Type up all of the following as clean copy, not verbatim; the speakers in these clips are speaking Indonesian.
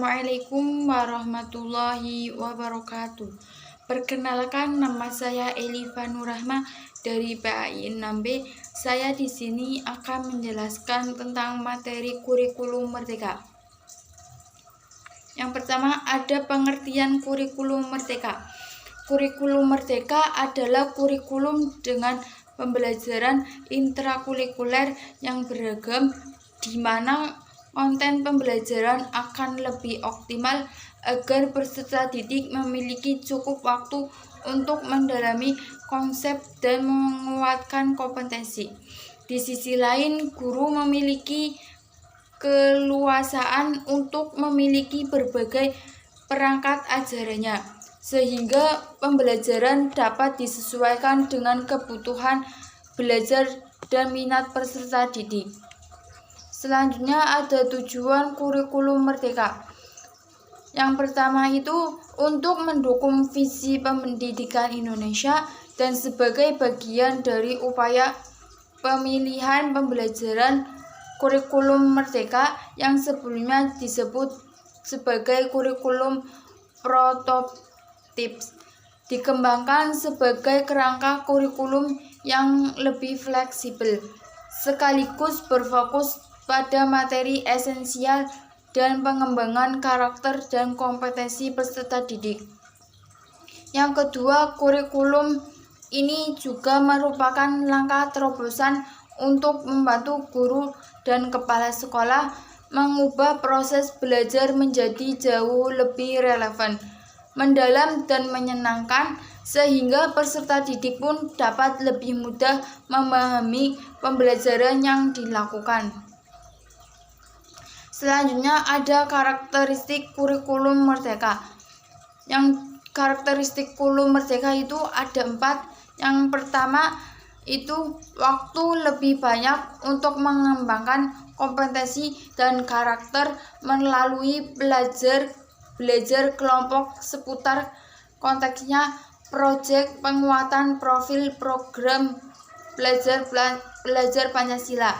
Assalamualaikum warahmatullahi wabarakatuh. Perkenalkan, nama saya Eliva Nurrahma dari PAI 6B. Saya di sini akan menjelaskan tentang materi kurikulum merdeka. Yang pertama, ada pengertian kurikulum merdeka. Kurikulum merdeka adalah kurikulum dengan pembelajaran intrakurikuler yang beragam, di mana konten pembelajaran akan lebih optimal agar peserta didik memiliki cukup waktu untuk mendalami konsep dan menguatkan kompetensi. Di sisi lain, guru memiliki keluasaan untuk memiliki berbagai perangkat ajarannya, sehingga pembelajaran dapat disesuaikan dengan kebutuhan belajar dan minat peserta didik. Selanjutnya ada tujuan kurikulum merdeka. Yang pertama itu untuk mendukung visi pendidikan Indonesia dan sebagai bagian dari upaya pemilihan pembelajaran kurikulum merdeka yang sebelumnya disebut sebagai kurikulum prototip, dikembangkan sebagai kerangka kurikulum yang lebih fleksibel, sekaligus berfokus pada materi esensial dan pengembangan karakter dan kompetensi peserta didik. Yang kedua, kurikulum ini juga merupakan langkah terobosan untuk membantu guru dan kepala sekolah mengubah proses belajar menjadi jauh lebih relevan, mendalam, dan menyenangkan, sehingga peserta didik pun dapat lebih mudah memahami pembelajaran yang dilakukan. Selanjutnya ada karakteristik kurikulum merdeka. Yang karakteristik kurikulum merdeka itu ada 4. Yang pertama itu waktu lebih banyak untuk mengembangkan kompetensi dan karakter melalui belajar kelompok seputar konteksnya proyek penguatan profil program belajar Pancasila.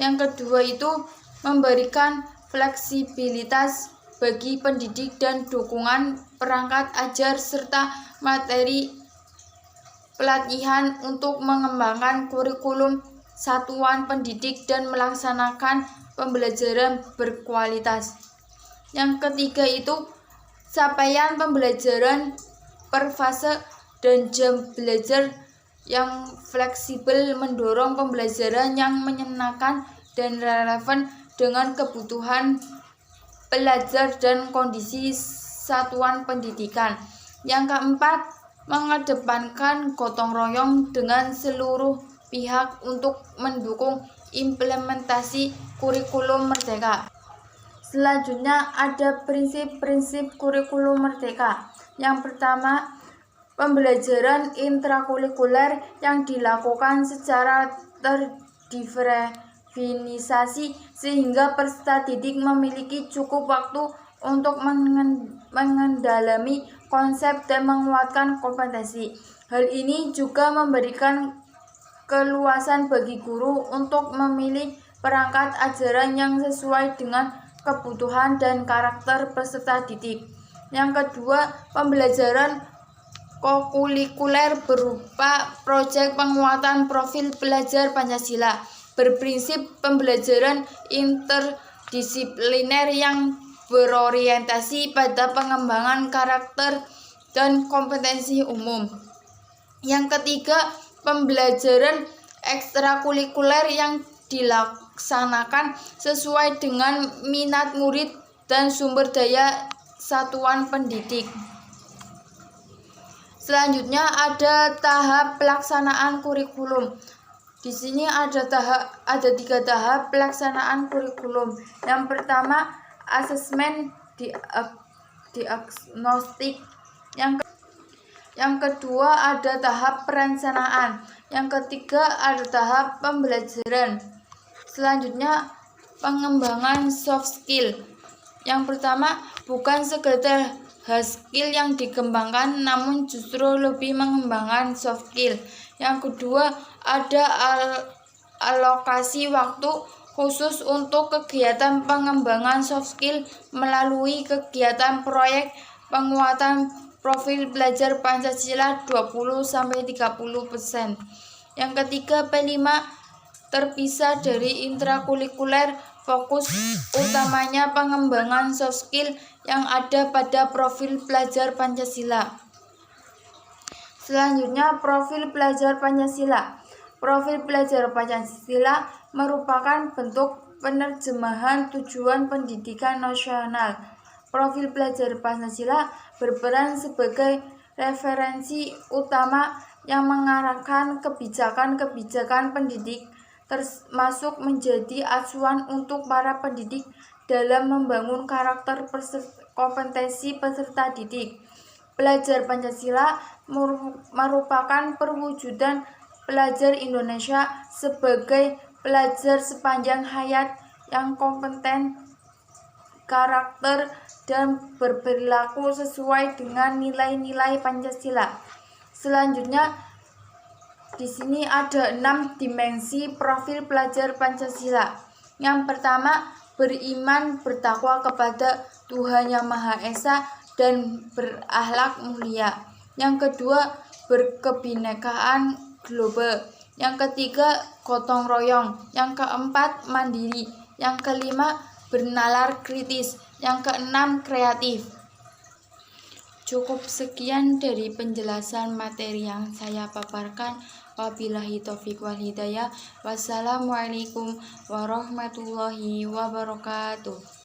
Yang kedua itu memberikan fleksibilitas bagi pendidik dan dukungan perangkat ajar serta materi pelatihan untuk mengembangkan kurikulum satuan pendidik dan melaksanakan pembelajaran berkualitas. Yang ketiga itu capaian pembelajaran per fase dan jam belajar yang fleksibel mendorong pembelajaran yang menyenangkan dan relevan dengan kebutuhan pelajar dan kondisi satuan pendidikan. Yang keempat, mengedepankan gotong royong dengan seluruh pihak untuk mendukung implementasi kurikulum merdeka. Selanjutnya ada prinsip-prinsip kurikulum merdeka. Yang pertama, pembelajaran intrakurikuler yang dilakukan secara terdefinisasi sehingga peserta didik memiliki cukup waktu untuk mengendalami konsep dan menguatkan kompetensi. Hal ini juga memberikan keluasan bagi guru untuk memilih perangkat ajaran yang sesuai dengan kebutuhan dan karakter peserta didik. Yang kedua, pembelajaran kokurikuler berupa proyek penguatan profil belajar Pancasila, berprinsip pembelajaran interdisipliner yang berorientasi pada pengembangan karakter dan kompetensi umum. Yang ketiga, pembelajaran ekstrakurikuler yang dilaksanakan sesuai dengan minat murid dan sumber daya satuan pendidik. Selanjutnya ada tahap pelaksanaan kurikulum. Di sini ada 3 tahap pelaksanaan kurikulum. Yang pertama, asesmen diagnostik. Yang kedua ada tahap perencanaan. Yang ketiga ada tahap pembelajaran. Selanjutnya, pengembangan soft skill. Yang pertama, bukan sekedar hard skill yang dikembangkan, namun justru lebih mengembangkan soft skill. Yang kedua, ada alokasi waktu khusus untuk kegiatan pengembangan soft skill melalui kegiatan proyek penguatan profil belajar Pancasila 20-30%. Yang ketiga, P5 terpisah dari intrakurikuler, fokus utamanya pengembangan soft skill yang ada pada profil pelajar Pancasila. Selanjutnya, profil pelajar Pancasila. Profil pelajar Pancasila merupakan bentuk penerjemahan tujuan pendidikan nasional. Profil pelajar Pancasila berperan sebagai referensi utama yang mengarahkan kebijakan-kebijakan pendidik, termasuk menjadi acuan untuk para pendidik dalam membangun karakter kompetensi peserta didik. Pelajar Pancasila merupakan perwujudan pelajar Indonesia sebagai pelajar sepanjang hayat yang kompeten, karakter, dan berperilaku sesuai dengan nilai-nilai Pancasila. Selanjutnya, di sini ada 6 dimensi profil pelajar Pancasila. Yang pertama, beriman bertakwa kepada Tuhan Yang Maha Esa dan berakhlak mulia. Yang kedua, berkebinekaan global. Yang ketiga, gotong royong. Yang keempat, mandiri. Yang kelima, bernalar kritis. Yang keenam, kreatif. Cukup sekian dari penjelasan materi yang saya paparkan. Wabillahi taufiq wal hidayah. Wassalamualaikum warahmatullahi wabarakatuh.